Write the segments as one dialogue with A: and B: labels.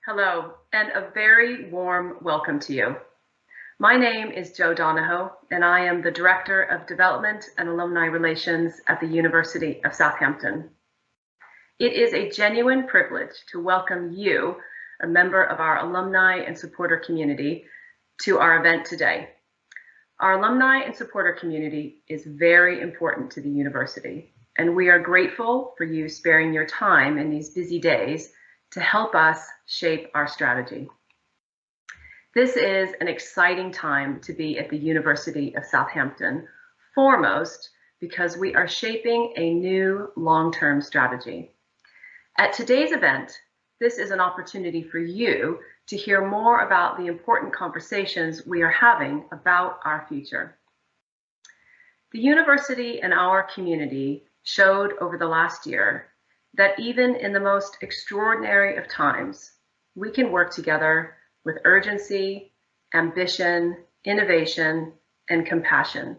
A: Hello, and a very warm welcome to you. My name is Jo Donahoe, and I am the Director of Development and Alumni Relations at the University of Southampton. It is a genuine privilege to welcome you, a member of our alumni and supporter community, to our event today. Our alumni and supporter community is very important to the university, and we are grateful for you sparing your time in these busy days to help us shape our strategy. This is an exciting time to be at the University of Southampton, foremost because we are shaping a new long-term strategy. At today's event, this is an opportunity for you to hear more about the important conversations we are having about our future. The university and our community showed over the last year that even in the most extraordinary of times, we can work together with urgency, ambition, innovation, and compassion.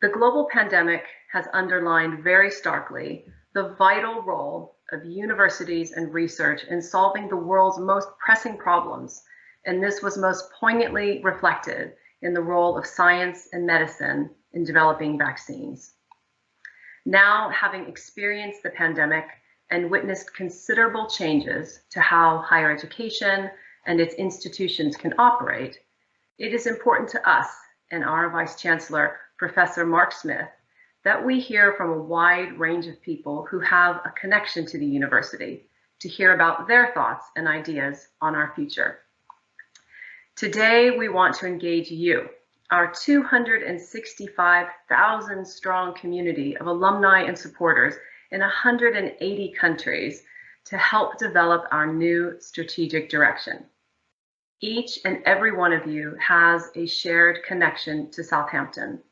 A: The global pandemic has underlined very starkly the vital role of universities and research in solving the world's most pressing problems, and this was most poignantly reflected in the role of science and medicine in developing vaccines. Now, having experienced the pandemic and witnessed considerable changes to how higher education and its institutions can operate, it is important to us and our Vice-Chancellor, Professor Mark Smith, that we hear from a wide range of people who have a connection to the university to hear about their thoughts and ideas on our future. Today, we want to engage you, our 265,000 strong community of alumni and supporters in 180 countries to help develop our new strategic direction. Each and every one of you has a shared connection to Southampton,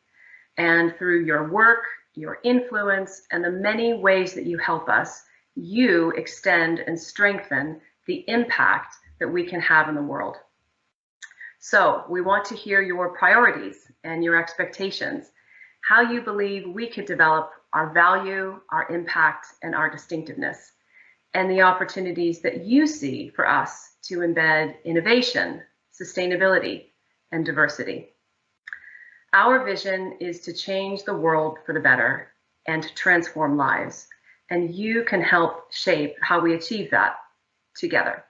A: and through your work, your influence, and the many ways that you help us, you extend and strengthen the impact that we can have in the world. So we want to hear your priorities and your expectations, how you believe we could develop our value, our impact, and our distinctiveness, and the opportunities that you see for us to embed innovation, sustainability, and diversity. Our vision is to change the world for the better and to transform lives, and you can help shape how we achieve that together.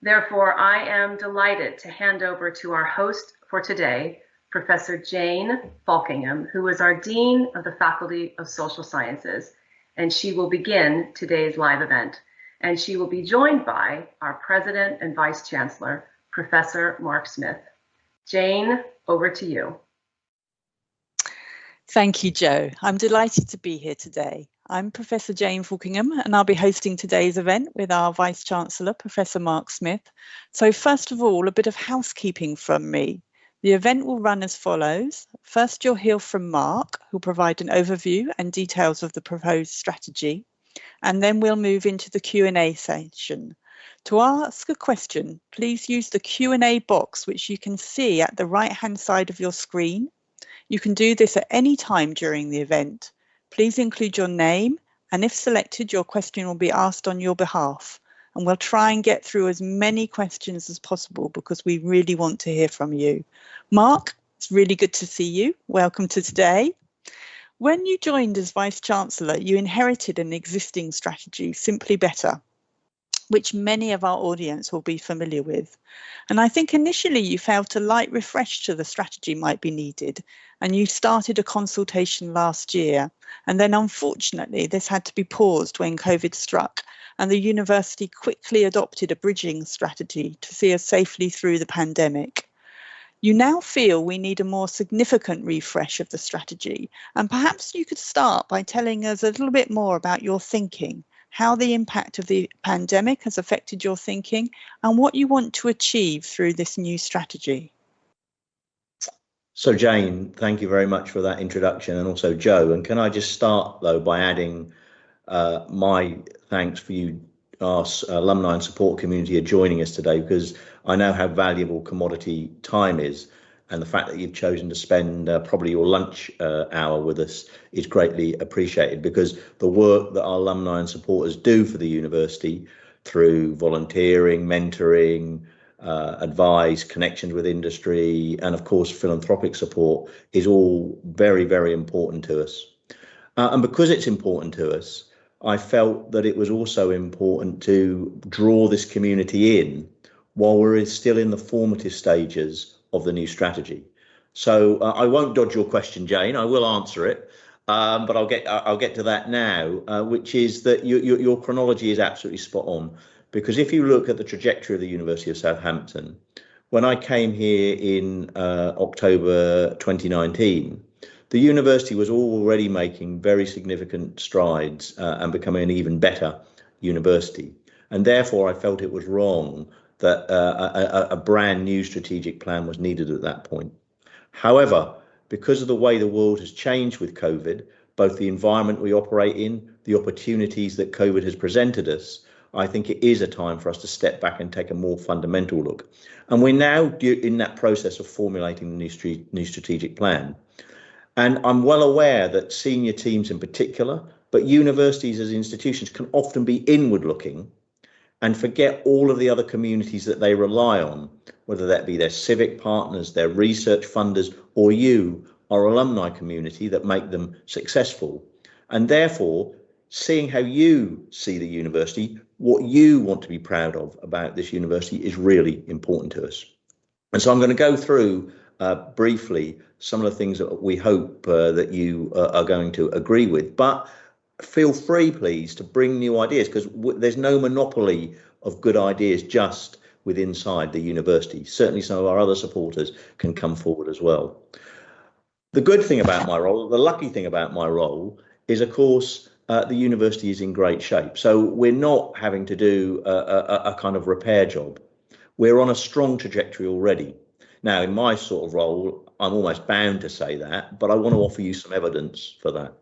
A: Therefore, I am delighted to hand over to our host for today, Professor Jane Falkingham, who is our Dean of the Faculty of Social Sciences, and she will begin today's live event. And she will be joined by our President and Vice-Chancellor, Professor Mark Smith. Jane, over to you.
B: Thank you, Jo. I'm delighted to be here today. I'm Professor Jane Falkingham, and I'll be hosting today's event with our Vice-Chancellor, Professor Mark Smith. So first of all, a bit of housekeeping from me. The event will run as follows. First, you'll hear from Mark, who'll provide an overview and details of the proposed strategy. And then we'll move into the Q&A session. To ask a question, please use the Q&A box, which you can see at the right-hand side of your screen. You can do this at any time during the event. Please include your name, and if selected, your question will be asked on your behalf. And we'll try and get through as many questions as possible because we really want to hear from you. Mark, it's really good to see you. Welcome to today. When you joined as Vice-Chancellor, you inherited an existing strategy, Simply Better, which many of our audience will be familiar with. And I think initially you felt a light refresh to the strategy might be needed, and you started a consultation last year. And then unfortunately, this had to be paused when COVID struck, and the university quickly adopted a bridging strategy to see us safely through the pandemic. You now feel we need a more significant refresh of the strategy, and perhaps you could start by telling us a little bit more about your thinking, how the impact of the pandemic has affected your thinking, and what you want to achieve through this new strategy.
C: So Jane, thank you very much for that introduction, and also Jo. And can I just start though by adding my thanks for you, our alumni and support community, are joining us today, because I know how valuable commodity time is, and the fact that you've chosen to spend probably your lunch hour with us is greatly appreciated, because the work that our alumni and supporters do for the university through volunteering, mentoring, advice, connections with industry, and of course philanthropic support is all very, very important to us. And because it's important to us, I felt that it was also important to draw this community in while we're still in the formative stages of the new strategy. So I won't dodge your question, Jane. I will answer it, but I'll get to that now, which is that your chronology is absolutely spot on. Because if you look at the trajectory of the University of Southampton, when I came here in October 2019, the university was already making very significant strides and becoming an even better university. And therefore, I felt it was wrong that a brand new strategic plan was needed at that point. However, because of the way the world has changed with COVID, both the environment we operate in, the opportunities that COVID has presented us, I think it is a time for us to step back and take a more fundamental look. And we're now in that process of formulating the new strategic plan. And I'm well aware that senior teams in particular, but universities as institutions can often be inward looking and forget all of the other communities that they rely on, whether that be their civic partners, their research funders, or you, our alumni community that make them successful. And therefore, seeing how you see the university, what you want to be proud of about this university is really important to us. And so I'm going to go through briefly some of the things that we hope that you are going to agree with, but feel free, please, to bring new ideas, because there's no monopoly of good ideas just inside the university. Certainly some of our other supporters can come forward as well. The good thing about my role, the lucky thing about my role, is of course the university is in great shape. So we're not having to do a kind of repair job. We're on a strong trajectory already. Now, in my sort of role, I'm almost bound to say that, but I want to offer you some evidence for that.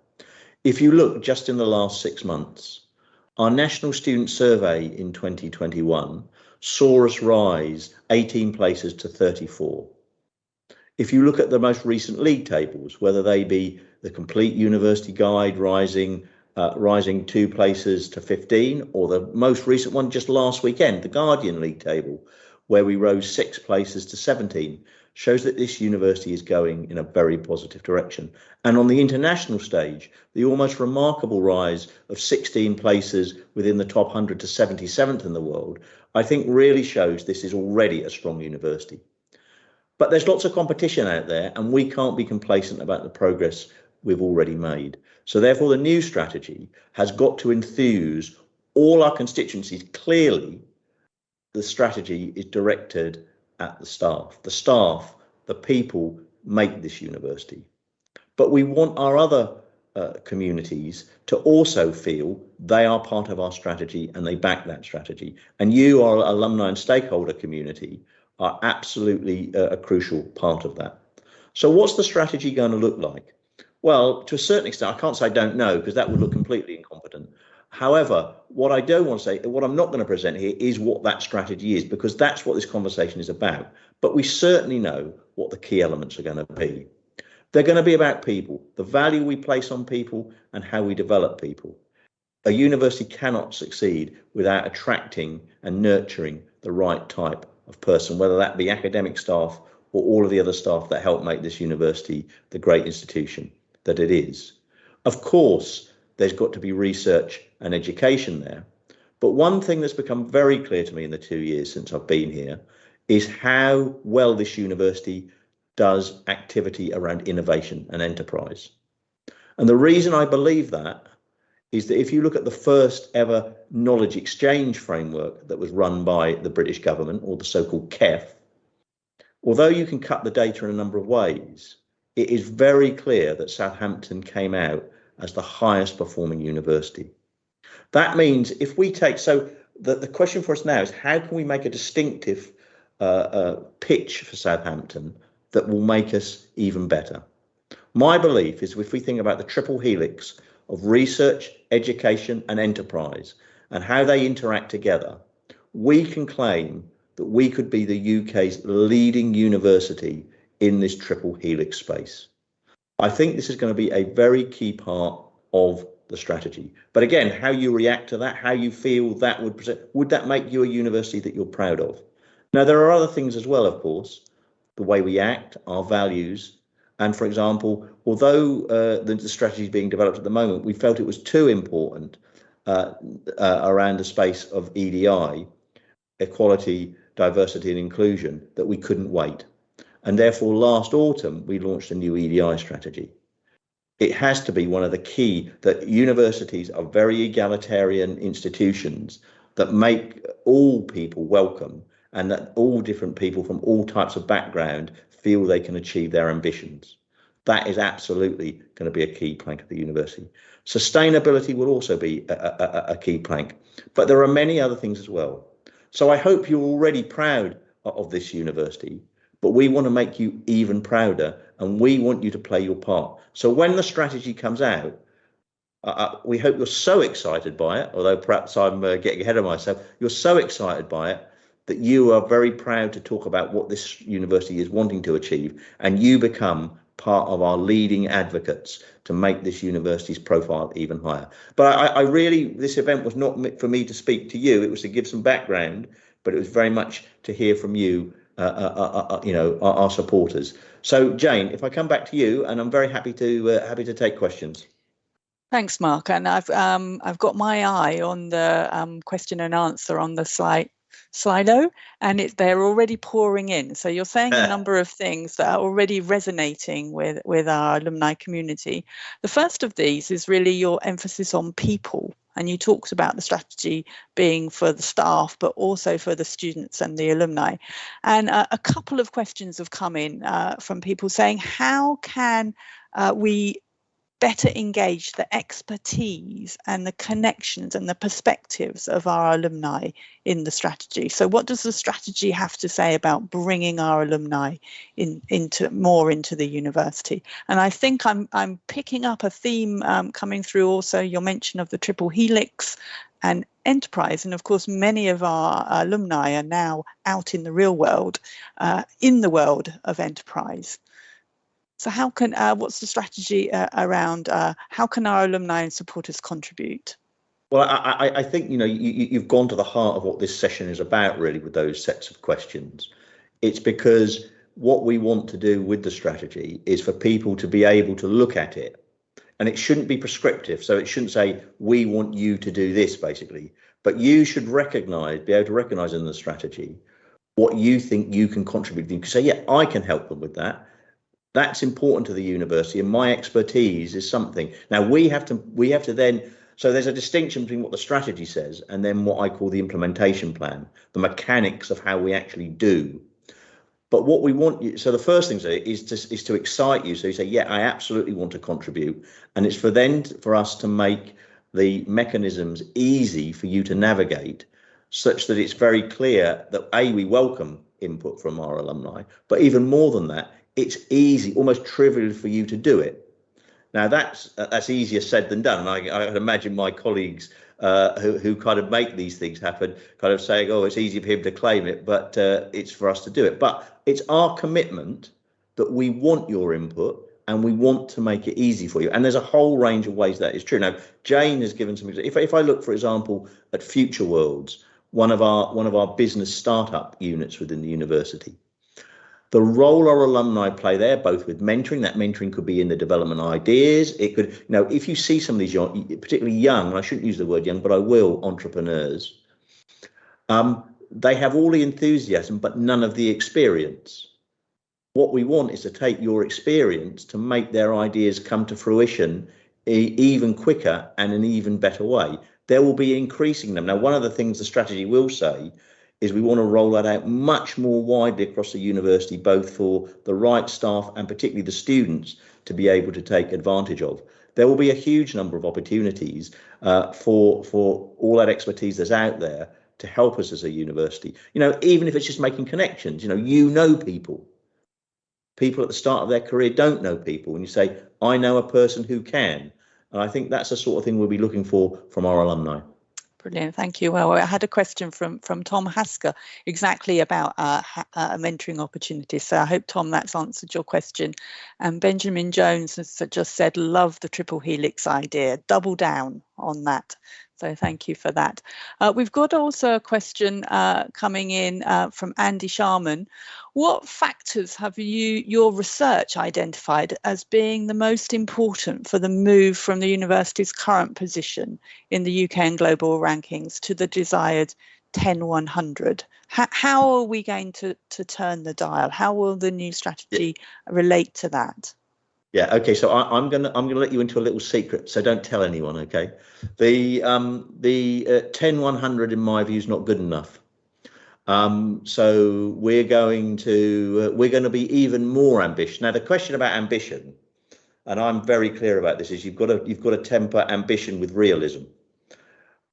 C: If you look just in the last 6 months, our National Student Survey in 2021 saw us rise 18 places to 34. If you look at the most recent league tables, whether they be the Complete University Guide rising 2 places to 15, or the most recent one just last weekend, the Guardian League table, where we rose 6 places to 17, shows that this university is going in a very positive direction. And on the international stage, the almost remarkable rise of 16 places within the top 100 to 77th in the world, I think really shows this is already a strong university. But there's lots of competition out there, and we can't be complacent about the progress we've already made. So therefore, the new strategy has got to enthuse all our constituencies. Clearly, the strategy is directed at the staff. The staff, the people, make this university. But we want our other communities to also feel they are part of our strategy and they back that strategy. And you, our alumni and stakeholder community, are absolutely a crucial part of that. So what's the strategy going to look like? Well, to a certain extent, I can't say I don't know, because that would look completely incompetent. However, what I don't want to say, what I'm not going to present here is what that strategy is, because that's what this conversation is about. But we certainly know what the key elements are going to be. They're going to be about people, the value we place on people and how we develop people. A university cannot succeed without attracting and nurturing the right type of person, whether that be academic staff or all of the other staff that help make this university the great institution that it is. Of course, there's got to be research and education there. But one thing that's become very clear to me in the 2 years since I've been here is how well this university does activity around innovation and enterprise. And the reason I believe that is that if you look at the first ever knowledge exchange framework that was run by the British government, or the so-called KEF, although you can cut the data in a number of ways, it is very clear that Southampton came out as the highest performing university. That means if we take, so the question for us now is how can we make a distinctive pitch for Southampton that will make us even better? My belief is if we think about the triple helix of research, education and enterprise and how they interact together, we can claim that we could be the UK's leading university in this triple helix space. I think this is going to be a very key part of the strategy. But again, how you react to that, how you feel that would present, would that make you a university that you're proud of? Now, there are other things as well, of course, the way we act, our values. And for example, although the strategy is being developed at the moment, we felt it was too important around the space of EDI, equality, diversity and inclusion, that we couldn't wait. And therefore, last autumn, we launched a new EDI strategy. It has to be one of the key, that universities are very egalitarian institutions that make all people welcome, and that all different people from all types of background feel they can achieve their ambitions. That is absolutely going to be a key plank of the university. Sustainability will also be a key plank, but there are many other things as well. So I hope you're already proud of this university, but we want to make you even prouder, and we want you to play your part. So when the strategy comes out, we hope you're so excited by it, although perhaps I'm getting ahead of myself, you're so excited by it that you are very proud to talk about what this university is wanting to achieve, and you become part of our leading advocates to make this university's profile even higher. But I really, this event was not for me to speak to you, it was to give some background, but it was very much to hear from you, our supporters. So Jane, if I come back to you, and I'm very happy to take questions.
B: Thanks, Mark. And I've got my eye on the question and answer on the Slido, and they're already pouring in. So you're saying a number of things that are already resonating with our alumni community. The first of these is really your emphasis on people. And you talked about the strategy being for the staff, but also for the students and the alumni. And a couple of questions have come in from people saying, how can we better engage the expertise and the connections and the perspectives of our alumni in the strategy? So what does the strategy have to say about bringing our alumni into the university? And I think I'm picking up a theme coming through also, your mention of the triple helix and enterprise. And of course, many of our alumni are now out in the real world, in the world of enterprise. So how can, what's the strategy around how can our alumni and supporters contribute?
C: Well, I think, you've gone to the heart of what this session is about, really, with those sets of questions. It's because what we want to do with the strategy is for people to be able to look at it, and it shouldn't be prescriptive. So it shouldn't say, we want you to do this, basically, but you should be able to recognize in the strategy what you think you can contribute. You can say, yeah, I can help them with that. That's important to the university, and my expertise is something. Now we have to then, so there's a distinction between what the strategy says and then what I call the implementation plan, the mechanics of how we actually do. But what we want, so the first thing is to excite you. So you say, yeah, I absolutely want to contribute. And it's for us to make the mechanisms easy for you to navigate, such that it's very clear that we welcome input from our alumni, but even more than that, it's easy, almost trivial for you to do it. Now that's easier said than done. And I imagine my colleagues who kind of make these things happen, kind of saying, oh, it's easy for him to claim it, but it's for us to do it. But it's our commitment that we want your input and we want to make it easy for you. And there's a whole range of ways that is true. Now, Jane has given some, if I look, for example, at Future Worlds, one of our business startup units within the university, the role our alumni play there, both with mentoring, that mentoring could be in the development ideas. It could, if you see some of these young, particularly young, and I shouldn't use the word young, but I will, entrepreneurs, they have all the enthusiasm, but none of the experience. What we want is to take your experience to make their ideas come to fruition even quicker and in an even better way. There will be increasing them. Now, one of the things the strategy will say is we want to roll that out much more widely across the university, both for the right staff and particularly the students to be able to take advantage of. There will be a huge number of opportunities for all that expertise that's out there to help us as a university. Even if it's just making connections, people. People at the start of their career don't know people, and you say, I know a person who can. And I think that's the sort of thing we'll be looking for from our alumni.
B: Brilliant, thank you. Well, I had a question from Tom Hasker exactly about mentoring opportunities. So I hope, Tom, that's answered your question. And Benjamin Jones has just said, love the triple helix idea, double down on that. So thank you for that. We've got also a question coming in from Andy Sharman. What factors have your research identified as being the most important for the move from the university's current position in the UK and global rankings to the desired 10-100? How are we going to turn the dial? How will the new strategy relate to that?
C: Yeah. Okay. So I'm gonna let you into a little secret. So don't tell anyone. Okay. The 10-100 in my view is not good enough. So we're going to be even more ambitious. Now the question about ambition, and I'm very clear about this, is you've got to temper ambition with realism.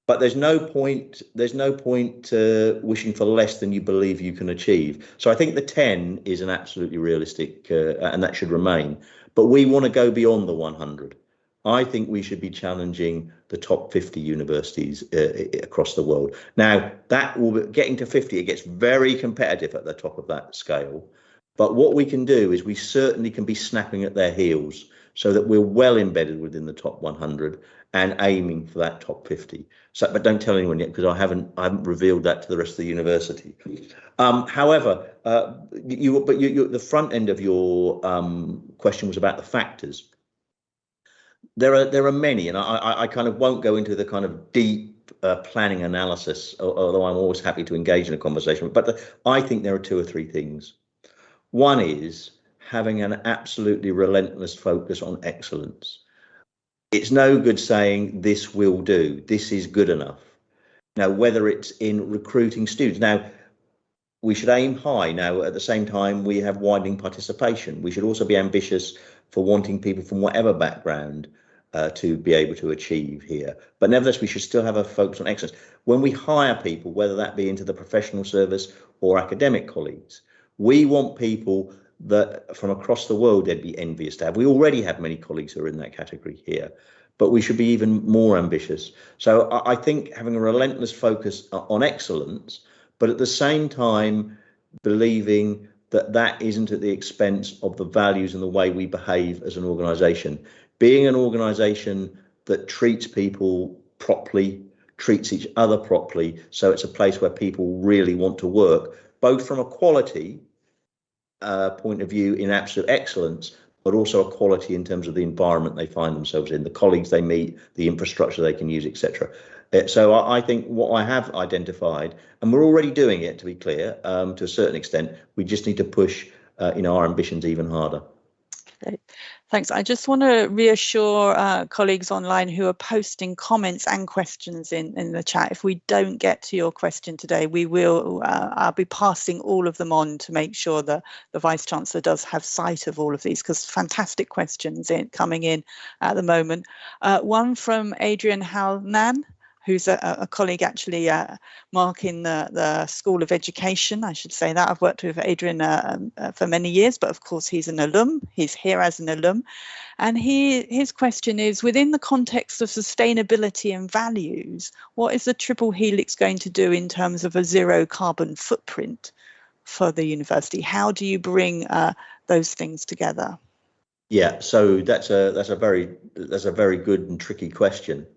C: But there's no point wishing for less than you believe you can achieve. So I think the 10 is an absolutely realistic, and that should remain. But we want to go beyond the 100. I think we should be challenging the top 50 universities across the world. Now, that will be getting to 50. It gets very competitive at the top of that scale. But what we can do is we certainly can be snapping at their heels so that we're well embedded within the top 100 and aiming for that top 50. So, but don't tell anyone yet, because I haven't revealed that to the rest of the university. However, the front end of your question was about the factors. There are many, and I kind of won't go into the kind of deep planning analysis, although I'm always happy to engage in a conversation. But I think there are two or three things. One is having an absolutely relentless focus on excellence. It's no good saying this will do, this is good enough. Now, whether it's in recruiting students, now we should aim high. Now, at the same time, we have widening participation. We should also be ambitious for wanting people from whatever background to be able to achieve here. But nevertheless, we should still have a focus on excellence. When we hire people, whether that be into the professional service or academic colleagues, we want people that from across the world they'd be envious to have. We already have many colleagues who are in that category here, but we should be even more ambitious. So I think having a relentless focus on excellence, but at the same time believing that that isn't at the expense of the values and the way we behave as an organisation. Being an organisation that treats people properly, treats each other properly, so it's a place where people really want to work, both from a quality point of view in absolute excellence, but also a quality in terms of the environment they find themselves in, the colleagues they meet, the infrastructure they can use, etc. So I think what I have identified, and we're already doing it, to be clear, to a certain extent, we just need to push our ambitions even harder.
B: Great. Thanks. I just want to reassure colleagues online who are posting comments and questions in the chat. If we don't get to your question today, we will. I'll be passing all of them on to make sure that the Vice-Chancellor does have sight of all of these, because fantastic questions coming in at the moment. One from Adrian Halnan, who's a colleague actually, Mark, in the School of Education, I should say that. I've worked with Adrian for many years, but of course he's an alum. He's here as an alum. And his question is, within the context of sustainability and values, what is the triple helix going to do in terms of a zero carbon footprint for the university? How do you bring those things together?
C: Yeah, so that's a very good and tricky question.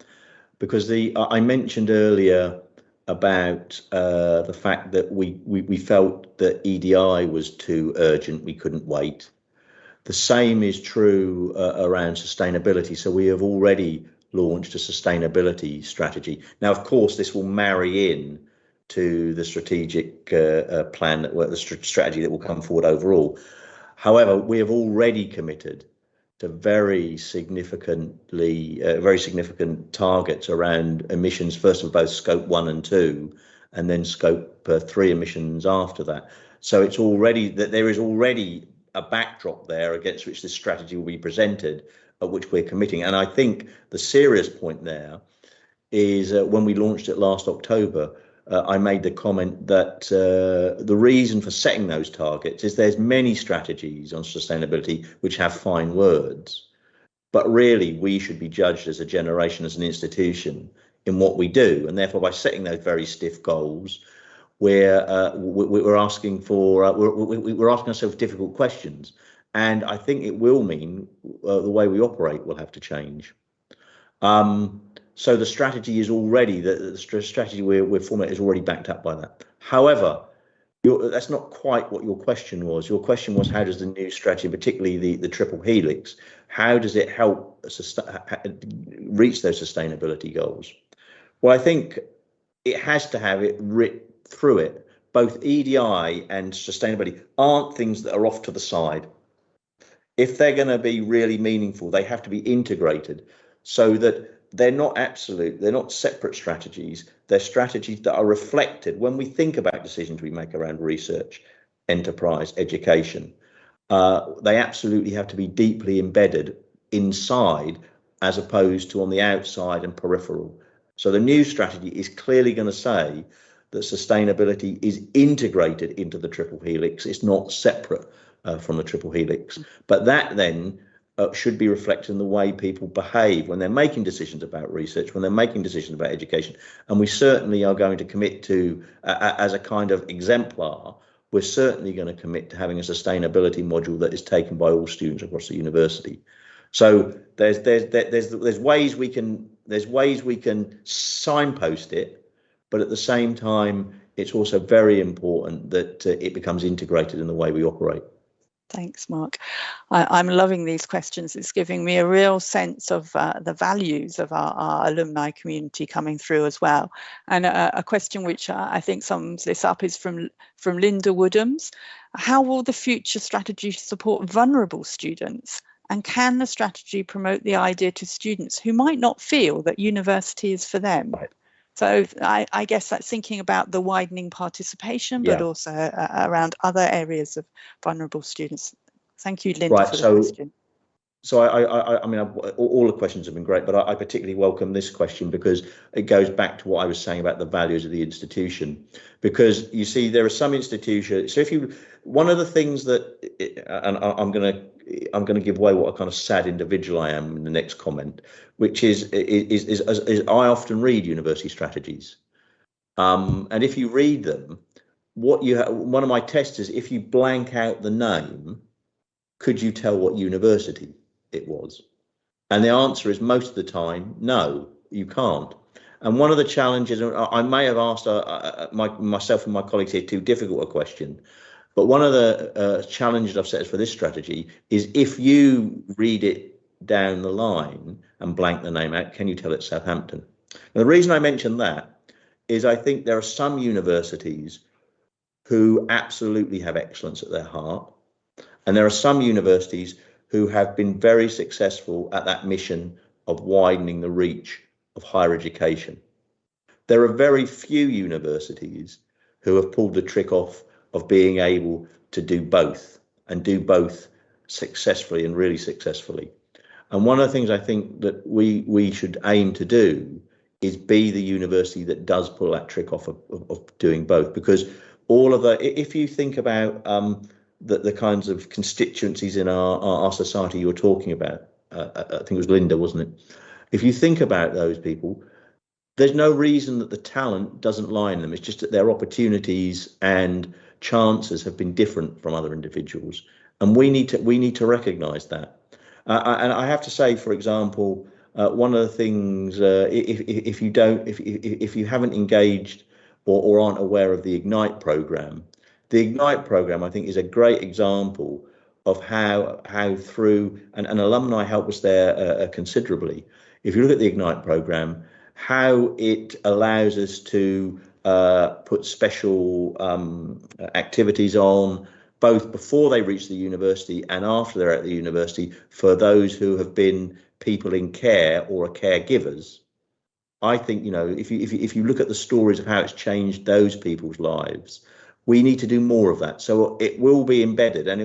C: Because I mentioned earlier about the fact that we felt that EDI was too urgent, we couldn't wait. The same is true around sustainability. So we have already launched a sustainability strategy. Now, of course, this will marry in to the strategic plan, the strategy that will come forward overall. However, we have already committed to very significant targets around emissions, first of both scope 1 and 2, and then scope 3 emissions after that. So it's already that there is already a backdrop there against which this strategy will be presented, at which we're committing. And I think the serious point there is when we launched it last October, I made the comment that the reason for setting those targets is there's many strategies on sustainability which have fine words, but really we should be judged as a generation, as an institution, in what we do, and therefore by setting those very stiff goals, we're asking for we're asking ourselves difficult questions, and I think it will mean the way we operate will have to change. So the strategy is already the strategy we're forming is already backed up by that. However, that's not quite what your question was. Your question was, how does the new strategy, particularly the triple helix, how does it help reach those sustainability goals? Well, I think it has to have it writ through it. Both EDI and sustainability aren't things that are off to the side. If they're going to be really meaningful, they have to be integrated so that they're not absolute, they're not separate strategies, they're strategies that are reflected when we think about decisions we make around research, enterprise, education. They absolutely have to be deeply embedded inside as opposed to on the outside and peripheral. So the new strategy is clearly going to say that sustainability is integrated into the triple helix. It's not separate from the triple helix, but that then should be reflected in the way people behave when they're making decisions about research, when they're making decisions about education. And we certainly are going to commit to, as a kind of exemplar, we're certainly going to commit to having a sustainability module that is taken by all students across the university. So there's ways we can signpost it, but at the same time, it's also very important that it becomes integrated in the way we operate.
B: Thanks, Mark. I'm loving these questions. It's giving me a real sense of the values of our alumni community coming through as well. And a question which I think sums this up is from Linda Woodhams. How will the future strategy support vulnerable students? And can the strategy promote the idea to students who might not feel that university is for them? Right. So I guess that's thinking about the widening participation, but also around other areas of vulnerable students. Thank you, Linda, for the question.
C: So I mean, all the questions have been great, but I particularly welcome this question because it goes back to what I was saying about the values of the institution. Because you see, there are some institutions. So one of the things that, and I'm going to give away what a kind of sad individual I am in the next comment, which is I often read university strategies, and if you read them, one of my tests is if you blank out the name, could you tell what university it was? And the answer is most of the time, no, you can't. And one of the challenges, I may have asked myself and my colleagues here too difficult a question, but one of the challenges I've set for this strategy is if you read it down the line and blank the name out, can you tell it's Southampton? And the reason I mention that is I think there are some universities who absolutely have excellence at their heart. And there are some universities who have been very successful at that mission of widening the reach of higher education. There are very few universities who have pulled the trick off of being able to do both and do both successfully and really successfully. And one of the things I think that we should aim to do is be the university that does pull that trick off of doing both, because all of the, if you think about the kinds of constituencies in our society you were talking about, I think it was Linda, wasn't it? If you think about those people, there's no reason that the talent doesn't lie in them. It's just that their opportunities and chances have been different from other individuals, and we need to recognise that. And I have to say, for example, one of the things, if you haven't engaged or aren't aware of the Ignite programme, the Ignite programme I think is a great example of how through and alumni help us there considerably. If you look at the Ignite programme, how it allows us to put special activities on, both before they reach the university and after they're at the university, for those who have been people in care or are caregivers. I think, you know, if you look at the stories of how it's changed those people's lives, we need to do more of that. So it will be embedded and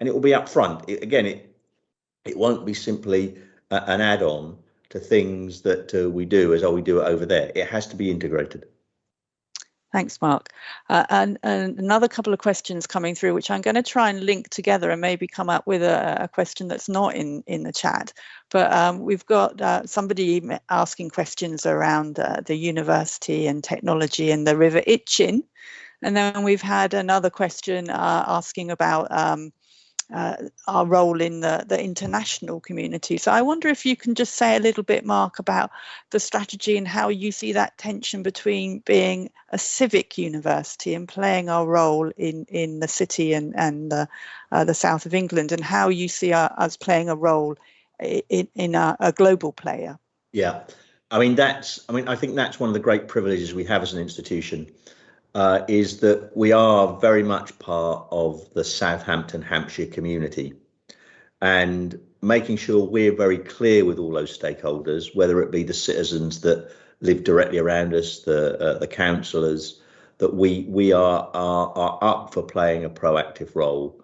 C: it will be up front. It won't be simply an add-on to things that we do as, oh, we do it over there. It has to be integrated.
B: Thanks, Mark. And another couple of questions coming through, which I'm going to try and link together and maybe come up with a question that's not in the chat. But we've got somebody asking questions around the university and technology and the River Itchen. And then we've had another question asking about our role in the international community. So I wonder if you can just say a little bit, Mark, about the strategy and how you see that tension between being a civic university and playing our role in the city and the south of England, and how you see us playing a role in a global player.
C: Yeah, I think that's one of the great privileges we have as an institution. Is that we are very much part of the Southampton, Hampshire community, and making sure we're very clear with all those stakeholders, whether it be the citizens that live directly around us, the councillors, that we are up for playing a proactive role,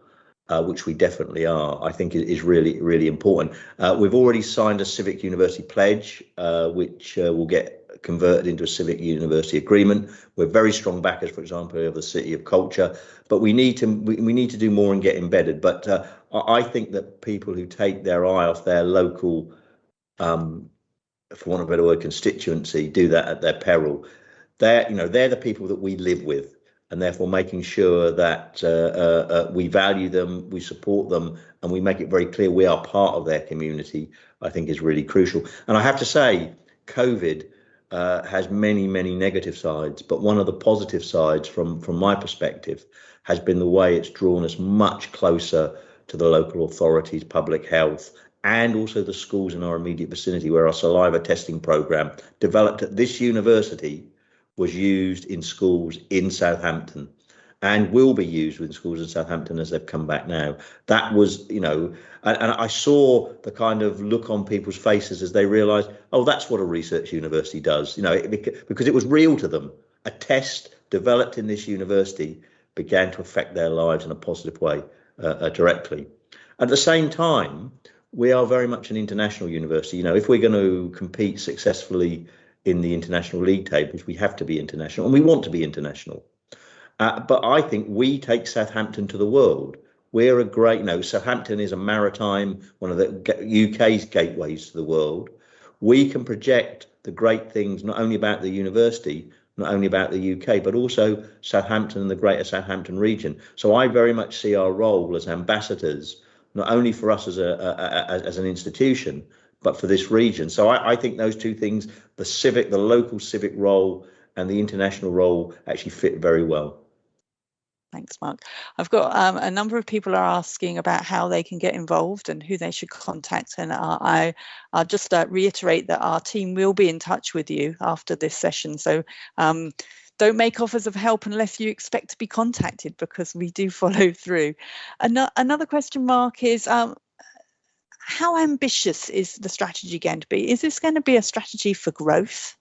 C: which we definitely are. I think is really, really important. We've already signed a Civic University Pledge, which will get converted into a Civic University Agreement. We're very strong backers, for example, of the City of Culture, but we need to do more and get embedded. But I think that people who take their eye off their local, for want of a better word, constituency, do that at their peril. They're the people that we live with, and therefore making sure that we value them, we support them, and we make it very clear we are part of their community, I think is really crucial. And I have to say, COVID has many, many negative sides, but one of the positive sides from my perspective has been the way it's drawn us much closer to the local authorities, public health, and also the schools in our immediate vicinity, where our saliva testing programme developed at this university was used in schools in Southampton and will be used in schools in Southampton as they've come back now. That was, and I saw the kind of look on people's faces as they realised, oh, that's what a research university does, because it was real to them. A test developed in this university began to affect their lives in a positive way directly. At the same time, we are very much an international university. If we're going to compete successfully in the international league tables, we have to be international, and we want to be international. But I think we take Southampton to the world. We're a great, Southampton is a maritime, one of the UK's gateways to the world. We can project the great things, not only about the university, not only about the UK, but also Southampton and the greater Southampton region. So I very much see our role as ambassadors, not only for us as an institution, but for this region. So I think those two things, the local civic role and the international role, actually fit very well.
B: Thanks, Mark. I've got a number of people are asking about how they can get involved and who they should contact. And I'll just reiterate that our team will be in touch with you after this session. So don't make offers of help unless you expect to be contacted, because we do follow through. Another question, Mark, is how ambitious is the strategy going to be? Is this going to be a strategy for growth?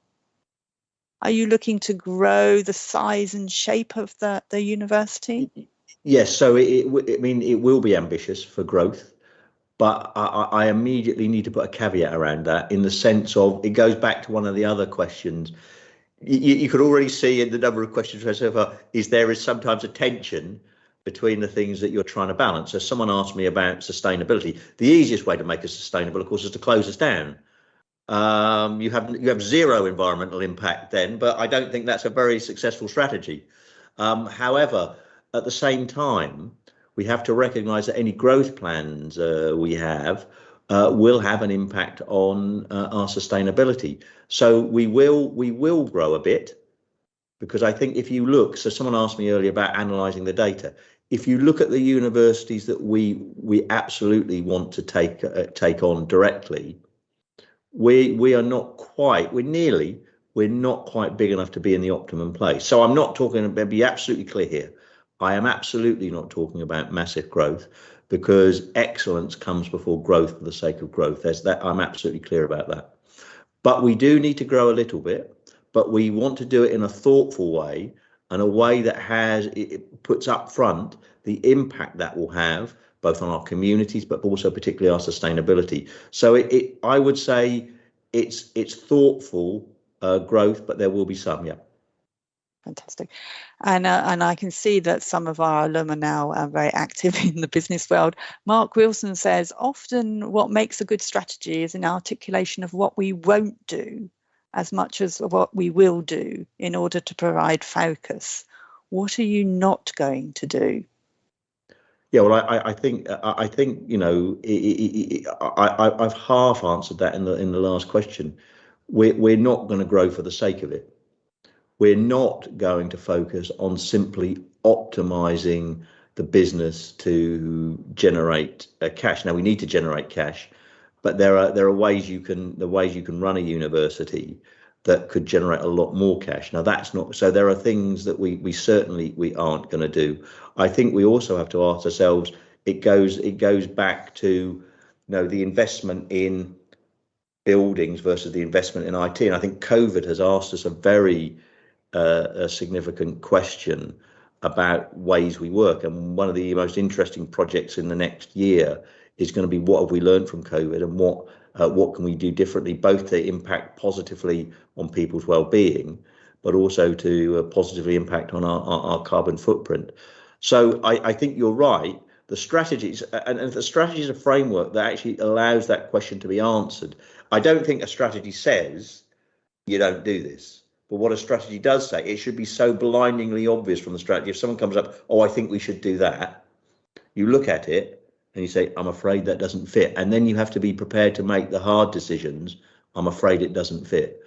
B: Are you looking to grow the size and shape of the university?
C: Yes, so it will be ambitious for growth, but I immediately need to put a caveat around that, in the sense of, it goes back to one of the other questions. You could already see in the number of questions so far, there is sometimes a tension between the things that you're trying to balance. So someone asked me about sustainability. The easiest way to make us sustainable, of course, is to close us down. You have zero environmental impact then, but I don't think that's a very successful strategy. However, at the same time, we have to recognise that any growth plans we have will have an impact on our sustainability. So we will grow a bit, because I think if you look, so someone asked me earlier about analysing the data. If you look at the universities that we absolutely want to take on directly, we're not quite big enough to be in the optimum place. So I'm not talking, to be absolutely clear here, I am absolutely not talking about massive growth, because excellence comes before growth for the sake of growth. I'm absolutely clear about that. But we do need to grow a little bit, but we want to do it in a thoughtful way, and a way that it puts up front the impact that will have both on our communities, but also particularly our sustainability. So I would say it's thoughtful growth, but there will be some, yeah.
B: Fantastic. And I can see that some of our alumni now are very active in the business world. Mark Wilson says, often what makes a good strategy is an articulation of what we won't do as much as what we will do in order to provide focus. What are you not going to do?
C: Yeah, well, I think you know, I've half answered that in the last question. We're not going to grow for the sake of it. We're not going to focus on simply optimizing the business to generate cash. Now we need to generate cash, but there are ways you can run a university that could generate a lot more cash. Now that's not so. There are things that we certainly aren't going to do. I think we also have to ask ourselves. It goes back to, you know, the investment in buildings versus the investment in IT. And I think COVID has asked us a very a significant question about ways we work. And one of the most interesting projects in the next year is going to be what have we learned from COVID and what can we do differently, both to impact positively on people's well-being, but also to positively impact on our carbon footprint. So I think you're right. The strategies, and the strategy is a framework that actually allows that question to be answered. I don't think a strategy says you don't do this. But what a strategy does say, it should be so blindingly obvious from the strategy. If someone comes up, oh, I think we should do that, you look at it and you say, I'm afraid that doesn't fit. And then you have to be prepared to make the hard decisions. I'm afraid it doesn't fit.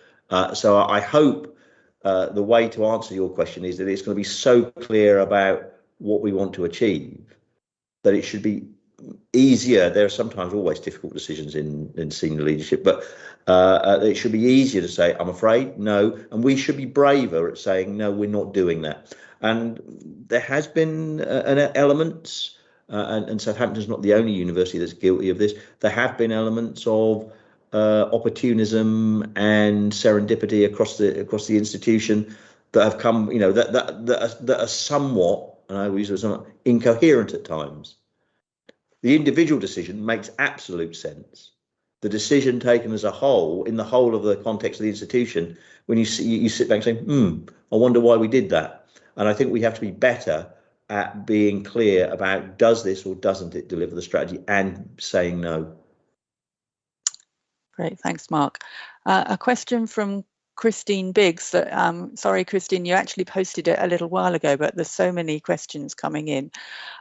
C: So I hope the way to answer your question is that it's going to be so clear about what we want to achieve that it should be easier. There are sometimes always difficult decisions in senior leadership, but it should be easier to say, I'm afraid, no. And we should be braver at saying, no, we're not doing that. And there has been an elements, and Southampton's not the only university that's guilty of this. There have been elements of opportunism and serendipity across the institution that have come, you know, that are somewhat, and I use it somewhat incoherent at times. The individual decision makes absolute sense. The decision taken as a whole, in the whole of the context of the institution, when you sit back and say, I wonder why we did that. And I think we have to be better at being clear about does this or doesn't it deliver the strategy, and saying no.
B: Great, thanks, Mark. A question from Christine Biggs. That sorry, Christine, you actually posted it a little while ago, but there's so many questions coming in.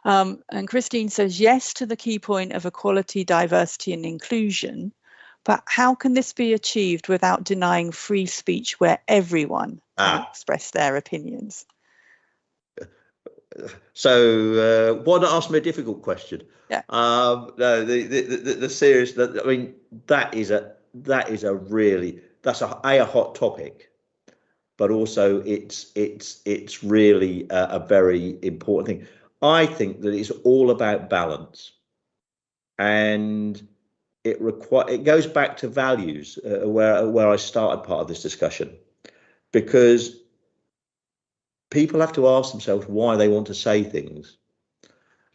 B: And Christine says, yes to the key point of equality, diversity and inclusion, but how can this be achieved without denying free speech where everyone can express their opinions?
C: So why not ask me a difficult question?
B: Yeah.
C: No, the serious. I mean, that's a hot topic, but also it's really a very important thing. I think that it's all about balance, and it goes back to values, where I started part of this discussion, because people have to ask themselves why they want to say things.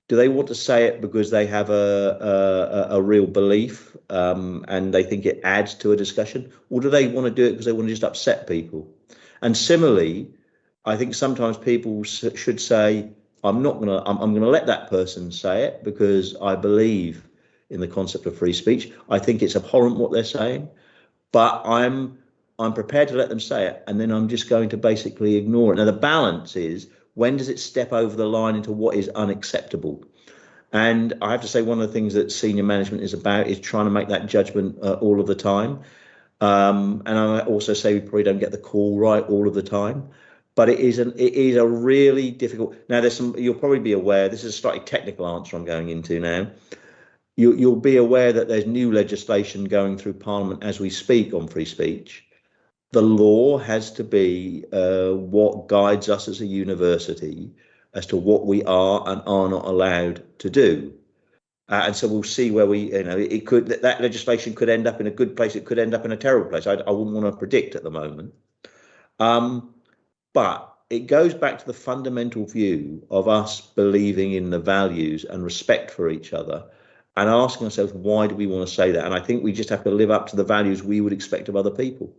C: Do they want to say it because they have a real belief and they think it adds to a discussion, or do they want to do it because they want to just upset people? And similarly, I think sometimes people should say, I'm going to let that person say it because I believe in the concept of free speech. I think it's abhorrent what they're saying, but I'm prepared to let them say it, and then I'm just going to basically ignore it. Now, the balance is, when does it step over the line into what is unacceptable? And I have to say, one of the things that senior management is about is trying to make that judgment all of the time. And I also say we probably don't get the call right all of the time, but it is a really difficult. Now, you'll probably be aware, this is a slightly technical answer I'm going into now. You'll be aware that there's new legislation going through Parliament as we speak on free speech. The law has to be what guides us as a university as to what we are and are not allowed to do. And so we'll see where that legislation could end up in a good place. It could end up in a terrible place. I wouldn't want to predict at the moment. But it goes back to the fundamental view of us believing in the values and respect for each other, and asking ourselves, why do we want to say that? And I think we just have to live up to the values we would expect of other people.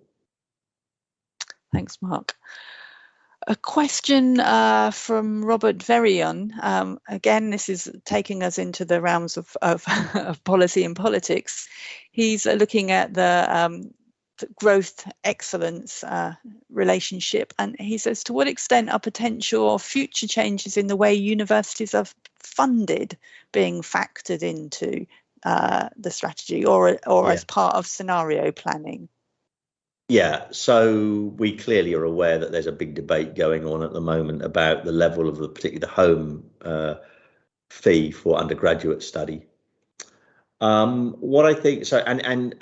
B: Thanks, Mark. A question from Robert Verion. Again, this is taking us into the realms of of policy and politics. He's looking at the growth excellence relationship, and he says, to what extent are potential or future changes in the way universities are funded being factored into the strategy or as part of scenario planning?
C: Yeah, so we clearly are aware that there's a big debate going on at the moment about the level of particularly the home fee for undergraduate study. What I think, so and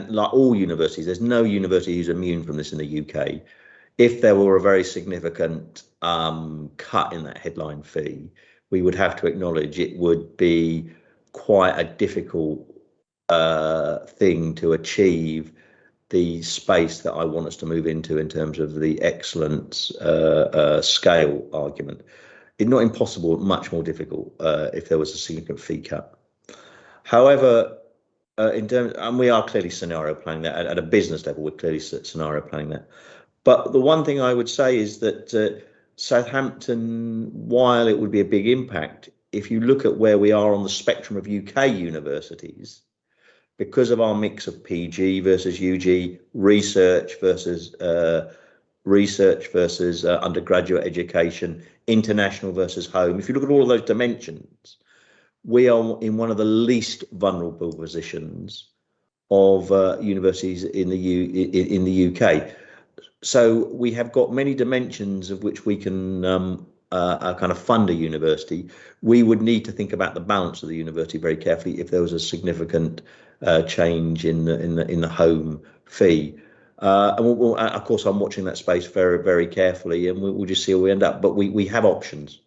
C: like all universities, there's no university who's immune from this in the UK. If there were a very significant cut in that headline fee, we would have to acknowledge it would be quite a difficult thing to achieve the space that I want us to move into in terms of the excellence scale argument. It's not impossible, much more difficult if there was a significant fee cut. However, in terms, and we are clearly scenario planning that at a business level, we're clearly scenario planning that. But the one thing I would say is that Southampton, while it would be a big impact, if you look at where we are on the spectrum of UK universities, because of our mix of PG versus UG, research versus undergraduate education, international versus home, if you look at all of those dimensions, we are in one of the least vulnerable positions of universities in the UK. So we have got many dimensions of which we can kind of fund a university. We would need to think about the balance of the university very carefully if there was a significant change in the home fee. And of course, I'm watching that space very, very carefully, and we'll just see where we end up. But we have options.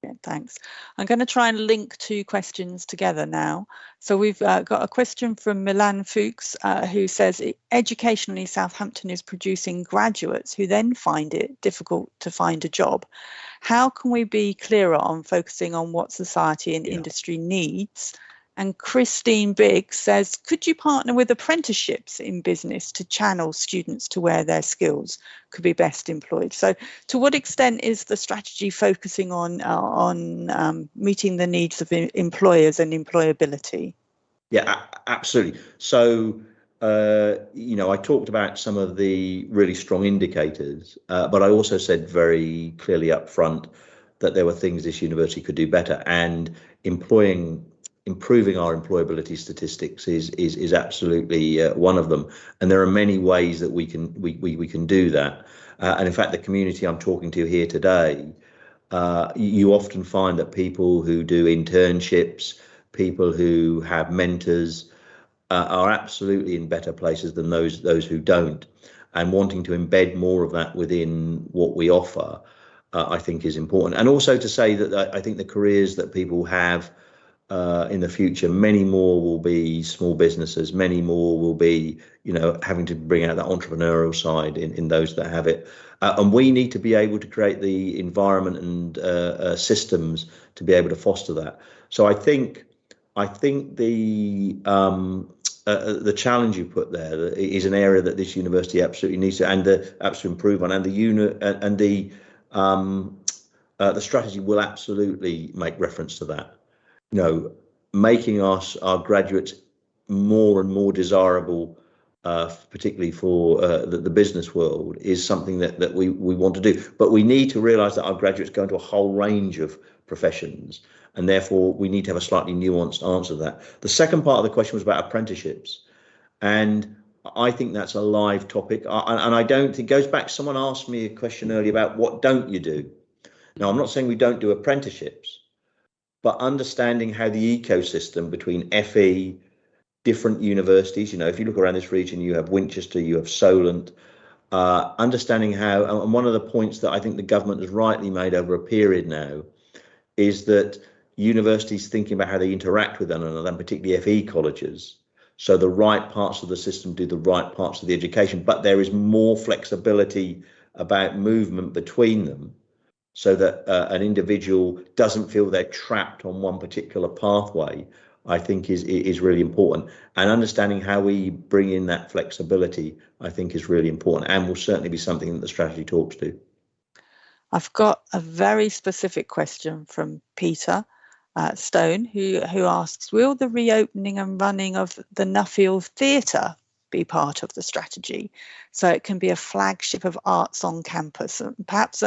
B: Yeah, thanks. I'm going to try and link two questions together now. So we've got a question from Milan Fuchs, who says, educationally, Southampton is producing graduates who then find it difficult to find a job. How can we be clearer on focusing on what society and industry needs? And Christine Biggs says, could you partner with apprenticeships in business to channel students to where their skills could be best employed? So to what extent is the strategy focusing on meeting the needs of employers and employability?
C: Yeah, absolutely. So, I talked about some of the really strong indicators, but I also said very clearly up front that there were things this university could do better, and improving our employability statistics is absolutely one of them. And there are many ways that we can do that. And in fact, the community I'm talking to here today, you often find that people who do internships, people who have mentors, are absolutely in better places than those who don't. And wanting to embed more of that within what we offer, I think is important. And also to say that I think the careers that people have in the future, many more will be small businesses, many more will be, having to bring out that entrepreneurial side in those that have it. And we need to be able to create the environment and systems to be able to foster that. So I think the challenge you put there is an area that this university absolutely needs to absolutely improve on, and the strategy will absolutely make reference to that. Making our graduates more and more desirable, particularly for the business world, is something that we want to do. But we need to realise that our graduates go into a whole range of professions, and therefore we need to have a slightly nuanced answer to that. The second part of the question was about apprenticeships, and I think that's a live topic. And I don't think it goes back. Someone asked me a question earlier about what don't you do. Now, I'm not saying we don't do apprenticeships, but understanding how the ecosystem between FE, different universities, if you look around this region, you have Winchester, you have Solent, understanding how, and one of the points that I think the government has rightly made over a period now, is that universities thinking about how they interact with one another, and particularly FE colleges. So the right parts of the system do the right parts of the education, but there is more flexibility about movement between them, so that an individual doesn't feel they're trapped on one particular pathway, I think is really important. And understanding how we bring in that flexibility, I think, is really important, and will certainly be something that the strategy talks to.
B: I've got a very specific question from Peter Stone, who asks, will the reopening and running of the Nuffield Theatre be part of the strategy, so it can be a flagship of arts on campus? And perhaps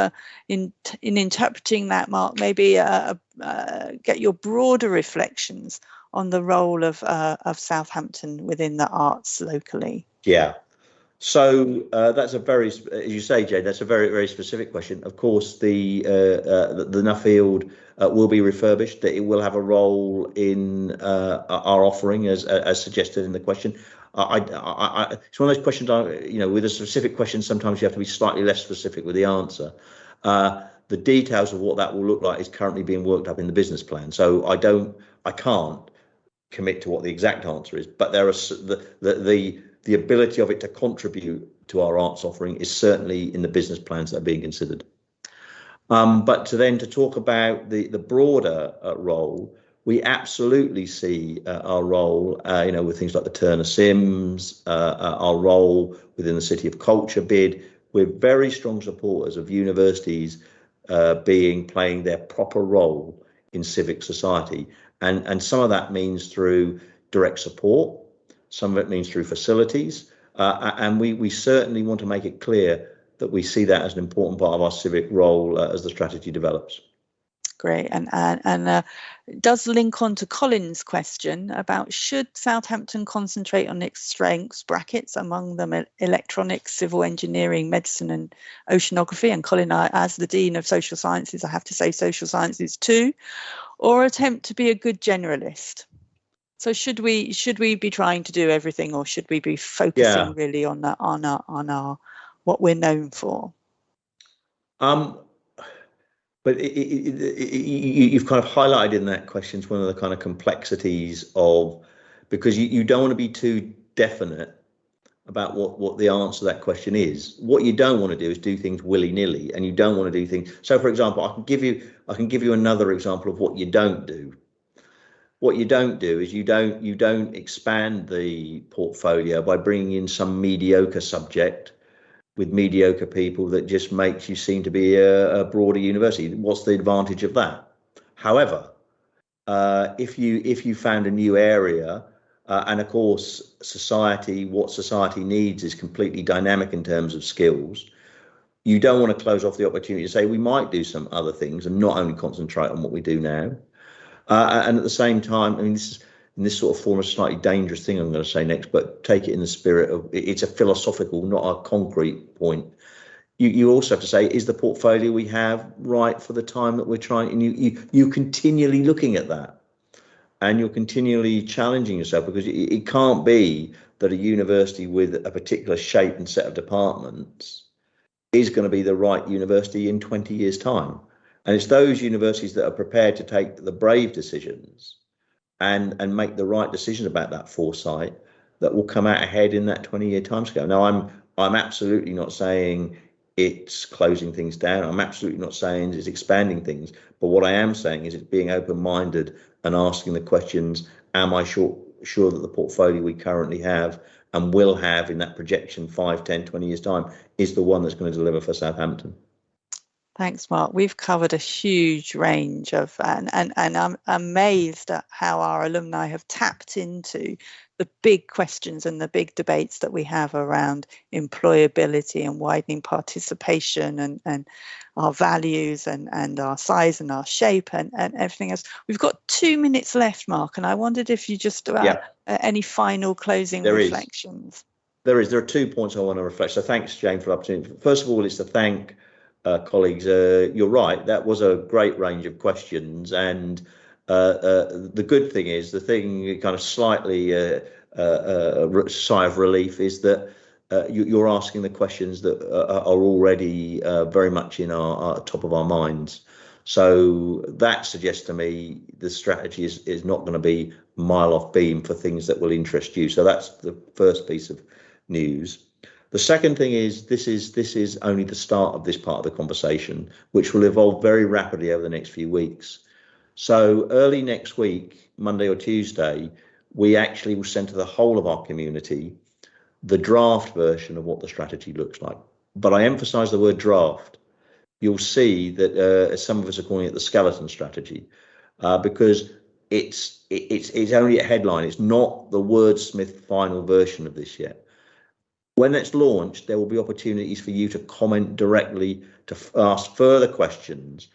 B: in interpreting that, Mark, maybe get your broader reflections on the role of Southampton within the arts locally.
C: Yeah. So that's a very, as you say, Jane, that's a very, very specific question. Of course, the Nuffield will be refurbished. That it will have a role in our offering, as suggested in the question. It's one of those questions. With a specific question, sometimes you have to be slightly less specific with the answer. The details of what that will look like is currently being worked up in the business plan. So I can't commit to what the exact answer is, but there are the ability of it to contribute to our arts offering is certainly in the business plans that are being considered. But to talk about the broader role, we absolutely see our role, with things like the Turner Sims, our role within the City of Culture bid. We're very strong supporters of universities playing their proper role in civic society. And some of that means through direct support. Some of it means through facilities, and we certainly want to make it clear that we see that as an important part of our civic role as the strategy develops.
B: Great, and it does link on to Colin's question about should Southampton concentrate on its strengths, brackets, among them electronics, civil engineering, medicine and oceanography, and Colin, as the Dean of Social Sciences, I have to say social sciences too, or attempt to be a good generalist? So should we be trying to do everything, or should we be focusing really on our what we're known for?
C: But you've kind of highlighted in that question one of the kind of complexities of, because you don't want to be too definite about what the answer to that question is. What you don't want to do is do things willy-nilly, and you don't want to do things. So, for example, I can give you another example of what you don't do. What you don't do is you don't expand the portfolio by bringing in some mediocre subject with mediocre people that just makes you seem to be a broader university. What's the advantage of that? However, if you found a new area, and of course what society needs is completely dynamic in terms of skills, you don't want to close off the opportunity to say we might do some other things and not only concentrate on what we do now. And at the same time, I mean, this sort of form, a slightly dangerous thing I'm going to say next, but take it in the spirit of it's a philosophical, not a concrete point. You also have to say, is the portfolio we have right for the time that we're trying? And you continually looking at that, and you're continually challenging yourself, because it can't be that a university with a particular shape and set of departments is going to be the right university in 20 years' time. And it's those universities that are prepared to take the brave decisions and make the right decisions about that foresight that will come out ahead in that 20-year timescale. Now, I'm absolutely not saying it's closing things down. I'm absolutely not saying it's expanding things. But what I am saying is it's being open-minded and asking the questions, am I sure that the portfolio we currently have and will have in that projection 5, 10, 20 years' time is the one that's going to deliver for Southampton?
B: Thanks, Mark. We've covered a huge range of, and I'm amazed at how our alumni have tapped into the big questions and the big debates that we have around employability and widening participation and our values and our size and our shape and everything else. We've got 2 minutes left, Mark, and I wondered if you just any final closing reflections. There
C: are 2 points I want to reflect. So thanks, Jane, for the opportunity. First of all, is to thank colleagues. You're right, that was a great range of questions, and the good thing is, the thing kind of slightly sigh of relief is that you're asking the questions that are already very much in our top of our minds. So that suggests to me the strategy is not going to be mile off beam for things that will interest you. So that's the first piece of news. The second thing is this is only the start of this part of the conversation, which will evolve very rapidly over the next few weeks. So early next week, Monday or Tuesday, we actually will send to the whole of our community the draft version of what the strategy looks like. But I emphasize the word draft, you'll see that as some of us are calling it the skeleton strategy, because it's only a headline. It's not the wordsmith final version of this yet. When it's launched, there will be opportunities for you to comment directly, to ask further questions.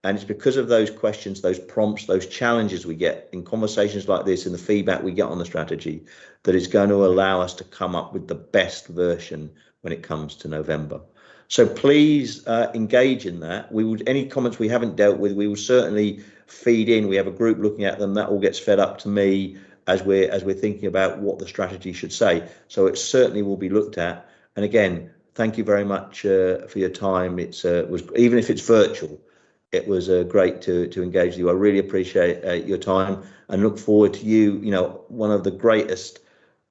C: And it's because of those questions, those prompts, those challenges we get in conversations like this and the feedback we get on the strategy that is going to allow us to come up with the best version when it comes to November. So please engage in that. Any comments we haven't dealt with, we will certainly feed in. We have a group looking at them. That all gets fed up to me as we're thinking about what the strategy should say. So it certainly will be looked at. And again, thank you very much for your time. Was even if it's virtual, it was great to engage with you. I really appreciate your time and look forward to you. You know, one of the greatest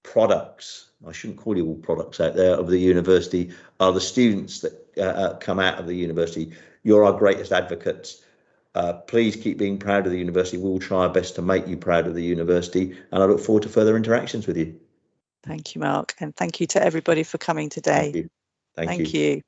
C: products, I shouldn't call you all products out there, of the university are the students that come out of the university. You're our greatest advocates. Please keep being proud of the university. We will try our best to make you proud of the university, and I look forward to further interactions with you.
B: Thank you, Mark, and thank you to everybody for coming today.
C: Thank you.
B: Thank you.